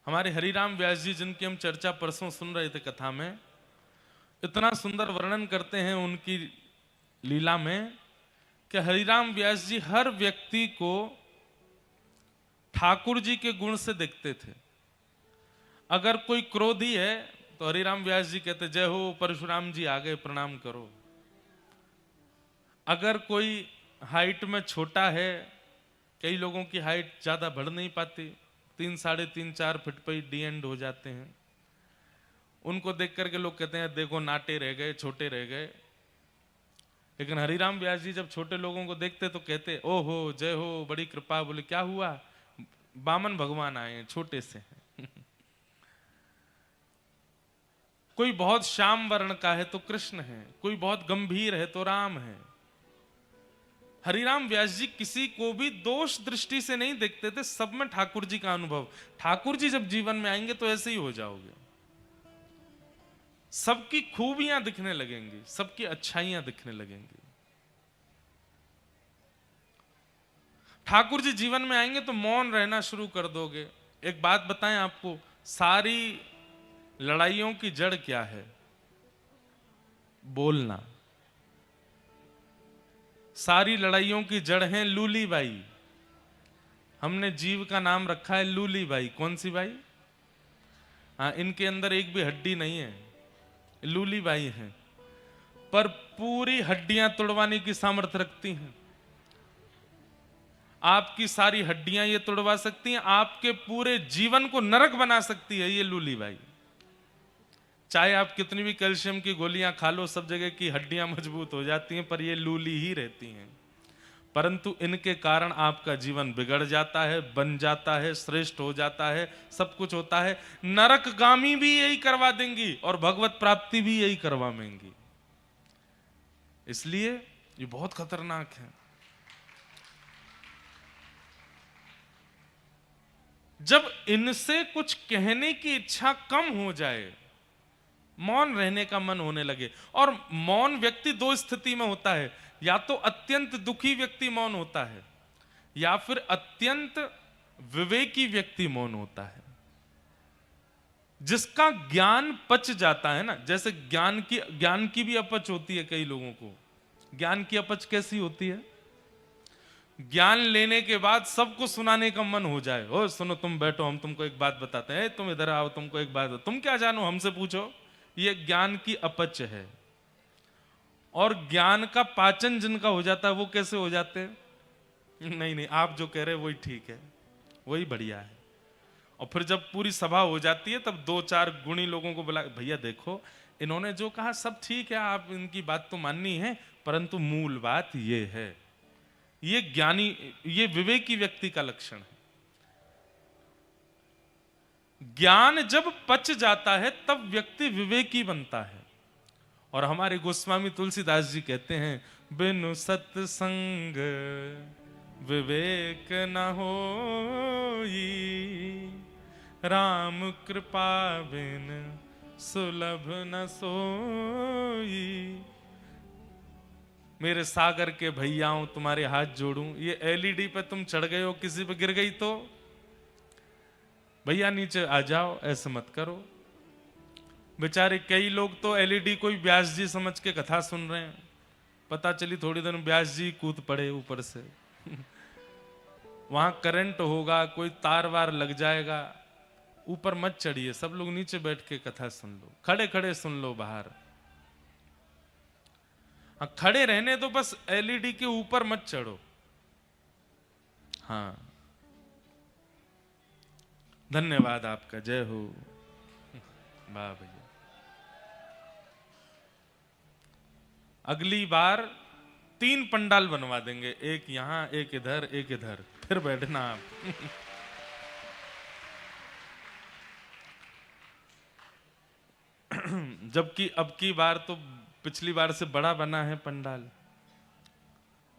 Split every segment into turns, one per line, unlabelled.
हमारे हरिराम व्यास जी, जिनकी हम चर्चा परसों सुन रहे थे कथा में, इतना सुंदर वर्णन करते हैं उनकी लीला में कि हरिराम व्यास जी हर व्यक्ति को ठाकुर जी के गुण से देखते थे। अगर कोई क्रोधी है तो हरिराम व्यास जी कहते जय हो परशुराम जी आ गए, प्रणाम करो। अगर कोई हाइट में छोटा है, कई लोगों की हाइट ज्यादा बढ़ नहीं पाती, 3, साढ़े 3, 4 फीट पर ही डी एंड हो जाते हैं, उनको देख करके लोग कहते हैं देखो नाटे रह गए, छोटे रह गए। लेकिन हरिराम व्यास जी जब छोटे लोगों को देखते तो कहते ओहो जय हो, बड़ी कृपा। बोले क्या हुआ? बामन भगवान आए हैं, छोटे से हैं। कोई बहुत श्याम वर्ण का है तो कृष्ण है, कोई बहुत गंभीर है तो राम है। हरिराम व्यास जी किसी को भी दोष दृष्टि से नहीं देखते थे, सब में ठाकुर जी का अनुभव। ठाकुर जी जब जीवन में आएंगे तो ऐसे ही हो जाओगे, सबकी खूबियां दिखने लगेंगी, सबकी अच्छाइयां दिखने लगेंगी। ठाकुर जी जीवन में आएंगे तो मौन रहना शुरू कर दोगे। एक बात बताएं आपको, सारी लड़ाइयों की जड़ क्या है? बोलना। सारी लड़ाइयों की जड़ है लूली बाई। हमने जीव का नाम रखा है लूली बाई। कौन सी बाई? हाँ, इनके अंदर एक भी हड्डी नहीं है, लूली बाई है, पर पूरी हड्डियां तोड़वाने की सामर्थ्य रखती हैं। आपकी सारी हड्डियां ये तोड़वा सकती हैं, आपके पूरे जीवन को नरक बना सकती है ये लूली बाई। चाहे आप कितनी भी कैल्शियम की गोलियां खा लो, सब जगह की हड्डियां मजबूत हो जाती हैं, पर ये लूली ही रहती हैं। परंतु इनके कारण आपका जीवन बिगड़ जाता है, बन जाता है, श्रेष्ठ हो जाता है, सब कुछ होता है। नरकगामी भी यही करवा देंगी और भगवत प्राप्ति भी यही करवाएंगी। इसलिए ये बहुत खतरनाक है। जब इनसे कुछ कहने की इच्छा कम हो जाए, मौन रहने का मन होने लगे, और मौन व्यक्ति दो स्थिति में होता है, या तो अत्यंत दुखी व्यक्ति मौन होता है, या फिर अत्यंत विवेकी व्यक्ति मौन होता है। जिसका ज्ञान पच जाता है ना, जैसे ज्ञान की भी अपच होती है कई लोगों को। ज्ञान की अपच कैसी होती है? ज्ञान लेने के बाद सबको सुनाने का मन हो जाए। ओ सुनो, तुम बैठो, हम तुमको एक बात बताते हैं, तुम इधर आओ, तुमको एक बात, तुम क्या जानो, हमसे पूछो। ये ज्ञान की अपच है। और ज्ञान का पाचन जिनका हो जाता है वो कैसे हो जाते हैं? नहीं नहीं, आप जो कह रहे हैं वही ठीक है, वही बढ़िया है। और फिर जब पूरी सभा हो जाती है तब 2-4 गुणी लोगों को बुला, भैया देखो इन्होंने जो कहा सब ठीक है, आप इनकी बात तो माननी है, परंतु मूल बात ये है। ये ज्ञानी, ये विवेकी व्यक्ति का लक्षण है। ज्ञान जब पच जाता है तब व्यक्ति विवेकी बनता है। और हमारे गोस्वामी तुलसीदास जी कहते हैं, बिनु सत्संग विवेक न होई, राम कृपा बिन सुलभ न सोई। मेरे सागर के भैयाओं, तुम्हारे हाथ जोड़ूं, ये एलईडी पे तुम चढ़ गए हो, किसी पे गिर गई तो भैया नीचे आ जाओ, ऐसे मत करो। बेचारे कई लोग तो एलईडी को ही व्यास जी समझ के कथा सुन रहे हैं, पता चली थोड़ी देर में व्यास जी कूद पड़े ऊपर से। वहां करंट होगा, कोई तार वार लग जाएगा। ऊपर मत चढ़िए, सब लोग नीचे बैठ के कथा सुन लो, खड़े खड़े सुन लो बाहर। खड़े रहने दो, बस एलईडी के ऊपर मत चढ़ो। हाँ, धन्यवाद आपका, जय हो। वाह भैया, अगली बार 3 पंडाल बनवा देंगे, एक यहां, एक इधर, एक इधर, फिर बैठना आप। जबकि अब की बार तो पिछली बार से बड़ा बना है पंडाल,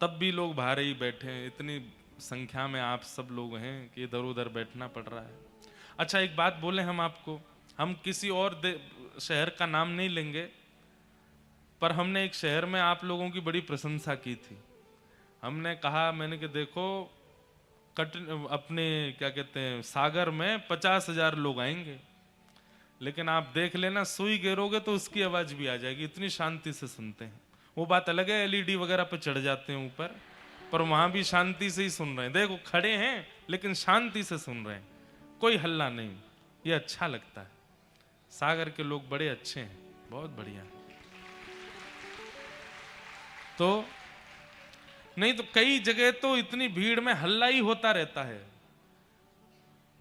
तब भी लोग बाहर ही बैठे हैं। इतनी संख्या में आप सब लोग हैं कि इधर उधर बैठना पड़ रहा है। अच्छा एक बात बोले हम आपको, हम किसी और शहर का नाम नहीं लेंगे, पर हमने एक शहर में आप लोगों की बड़ी प्रशंसा की थी। हमने कहा, मैंने कि देखो अपने क्या कहते हैं सागर में 50,000 लोग आएंगे, लेकिन आप देख लेना सुई गिरोगे तो उसकी आवाज भी आ जाएगी, इतनी शांति से सुनते हैं। वो बात अलग है, एलईडी वगैरह पे चढ़ जाते हैं ऊपर, पर वहां भी शांति से ही सुन रहे हैं। देखो खड़े हैं लेकिन शांति से सुन रहे हैं, कोई हल्ला नहीं। ये अच्छा लगता है। सागर के लोग बड़े अच्छे हैं, बहुत बढ़िया। तो नहीं तो कई जगह तो इतनी भीड़ में हल्ला ही होता रहता है।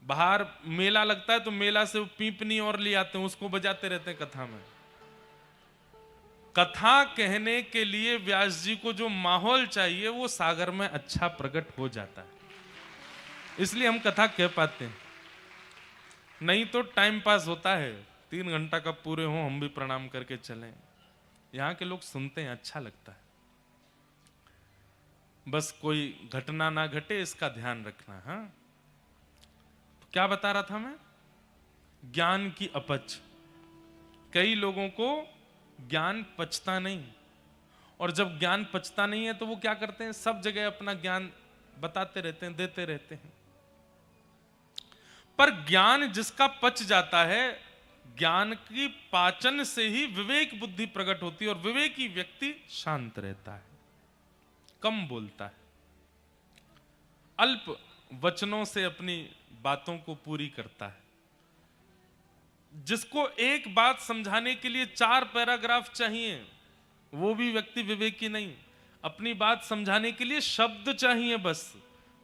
बाहर मेला लगता है तो मेला से पीपनी और ले आते हैं, उसको बजाते रहते हैं कथा में। कथा कहने के लिए व्यास जी को जो माहौल चाहिए वो सागर में अच्छा प्रकट हो जाता है, इसलिए हम कथा कह पाते हैं। नहीं तो टाइम पास होता है, 3 घंटा कब पूरे हो हम भी प्रणाम करके चलें। यहाँ के लोग सुनते हैं, अच्छा लगता है। बस कोई घटना ना घटे इसका ध्यान रखना। हाँ, तो क्या बता रहा था मैं? ज्ञान की अपच। कई लोगों को ज्ञान पचता नहीं, और जब ज्ञान पचता नहीं है तो वो क्या करते हैं, सब जगह अपना ज्ञान बताते रहते हैं, देते रहते हैं। पर ज्ञान जिसका पच जाता है, ज्ञान की पाचन से ही विवेक बुद्धि प्रकट होती है, और विवेकी व्यक्ति शांत रहता है, कम बोलता है, अल्प वचनों से अपनी बातों को पूरी करता है। जिसको एक बात समझाने के लिए 4 पैराग्राफ चाहिए, वो भी व्यक्ति विवेकी नहीं। अपनी बात समझाने के लिए शब्द चाहिए, बस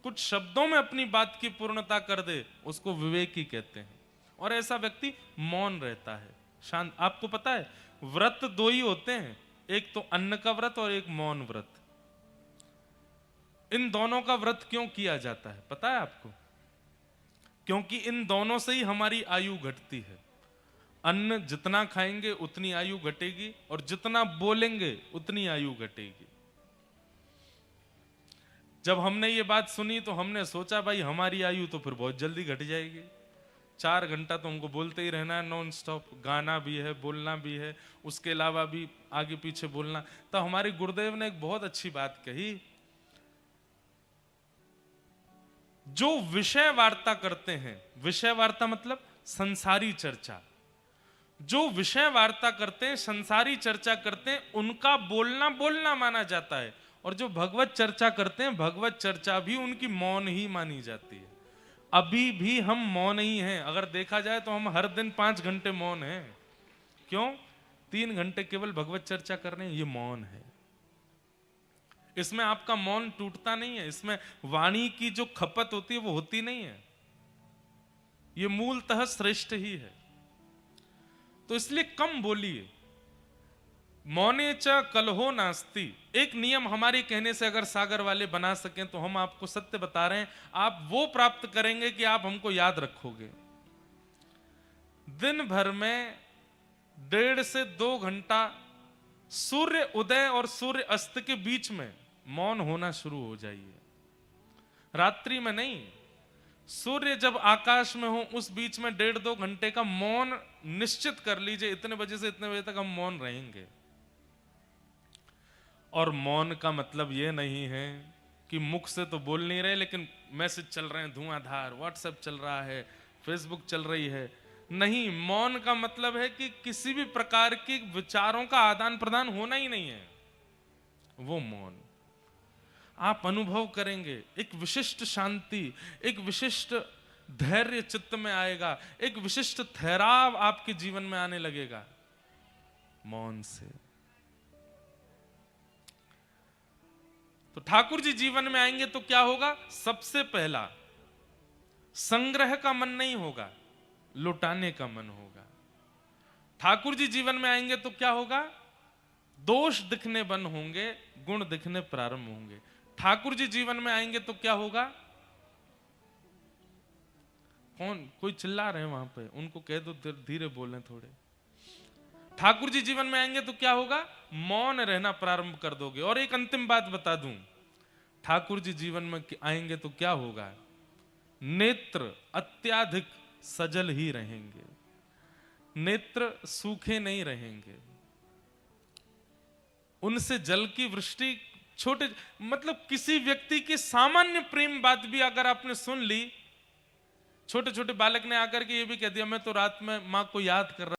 कुछ शब्दों में अपनी बात की पूर्णता कर दे, उसको विवेकी कहते हैं। और ऐसा व्यक्ति मौन रहता है, शांत। आपको पता है व्रत 2 ही होते हैं, एक तो अन्न का व्रत और एक मौन व्रत। इन दोनों का व्रत क्यों किया जाता है पता है आपको? क्योंकि इन दोनों से ही हमारी आयु घटती है। अन्न जितना खाएंगे उतनी आयु घटेगी, और जितना बोलेंगे उतनी आयु घटेगी। जब हमने ये बात सुनी तो हमने सोचा भाई हमारी आयु तो फिर बहुत जल्दी घट जाएगी। 4 घंटा तो हमको बोलते ही रहना है नॉन स्टॉप, गाना भी है, बोलना भी है, उसके अलावा भी आगे पीछे बोलना। तो हमारे गुरुदेव ने एक बहुत अच्छी बात कही, जो विषय वार्ता करते हैं, विषय वार्ता मतलब संसारी चर्चा, जो विषय वार्ता करते हैं, संसारी चर्चा करते हैं, उनका बोलना बोलना माना जाता है। और जो भगवत चर्चा करते हैं, भगवत चर्चा भी उनकी मौन ही मानी जाती है। अभी भी हम मौन ही हैं। अगर देखा जाए तो हम हर दिन 5 घंटे मौन हैं। क्यों? 3 घंटे केवल भगवत चर्चा कर रहे हैं, ये मौन है। इसमें आपका मौन टूटता नहीं है, इसमें वाणी की जो खपत होती है वो होती नहीं है। ये मूलतः श्रेष्ठ ही है। तो इसलिए कम बोलिए। मौने च कलहो नास्ति, एक नियम हमारे कहने से अगर सागर वाले बना सकें तो हम आपको सत्य बता रहे हैं, आप वो प्राप्त करेंगे कि आप हमको याद रखोगे। दिन भर में 1.5 से 2 घंटा सूर्य उदय और सूर्य अस्त के बीच में मौन होना शुरू हो जाइए। रात्रि में नहीं, सूर्य जब आकाश में हो उस बीच में 1.5-2 घंटे का मौन निश्चित कर लीजिए। इतने बजे से इतने बजे तक हम मौन रहेंगे। और मौन का मतलब ये नहीं है कि मुख से तो बोल नहीं रहे लेकिन मैसेज चल रहे हैं धुआंधार, व्हाट्सएप चल रहा है, फेसबुक चल रही है। नहीं, मौन का मतलब है कि किसी भी प्रकार के विचारों का आदान प्रदान होना ही नहीं है। वो मौन आप अनुभव करेंगे, एक विशिष्ट शांति, एक विशिष्ट धैर्य चित्त में आएगा, एक विशिष्ट ठहराव आपके जीवन में आने लगेगा मौन से। तो ठाकुर जी जीवन में आएंगे तो क्या होगा? सबसे पहला संग्रह का मन नहीं होगा, लुटाने का मन होगा। ठाकुर जी जीवन में आएंगे तो क्या होगा? दोष दिखने बंद होंगे, गुण दिखने प्रारंभ होंगे। ठाकुर जी जीवन में आएंगे तो क्या होगा? कौन कोई चिल्ला रहे हैं वहां पे, उनको कह दो धीरे बोलें थोड़े। ठाकुर जी जीवन में आएंगे तो क्या होगा? मौन रहना प्रारंभ कर दोगे। और एक अंतिम बात बता दूं, ठाकुर जी जीवन में आएंगे तो क्या होगा? नेत्र अत्याधिक सजल ही रहेंगे, नेत्र सूखे नहीं रहेंगे। उनसे जल की वृष्टि छोटे मतलब किसी व्यक्ति की सामान्य प्रेम बात भी अगर आपने सुन ली, छोटे छोटे बालक ने आकर के ये भी कह दिया मैं तो रात में माँ को याद कर रहा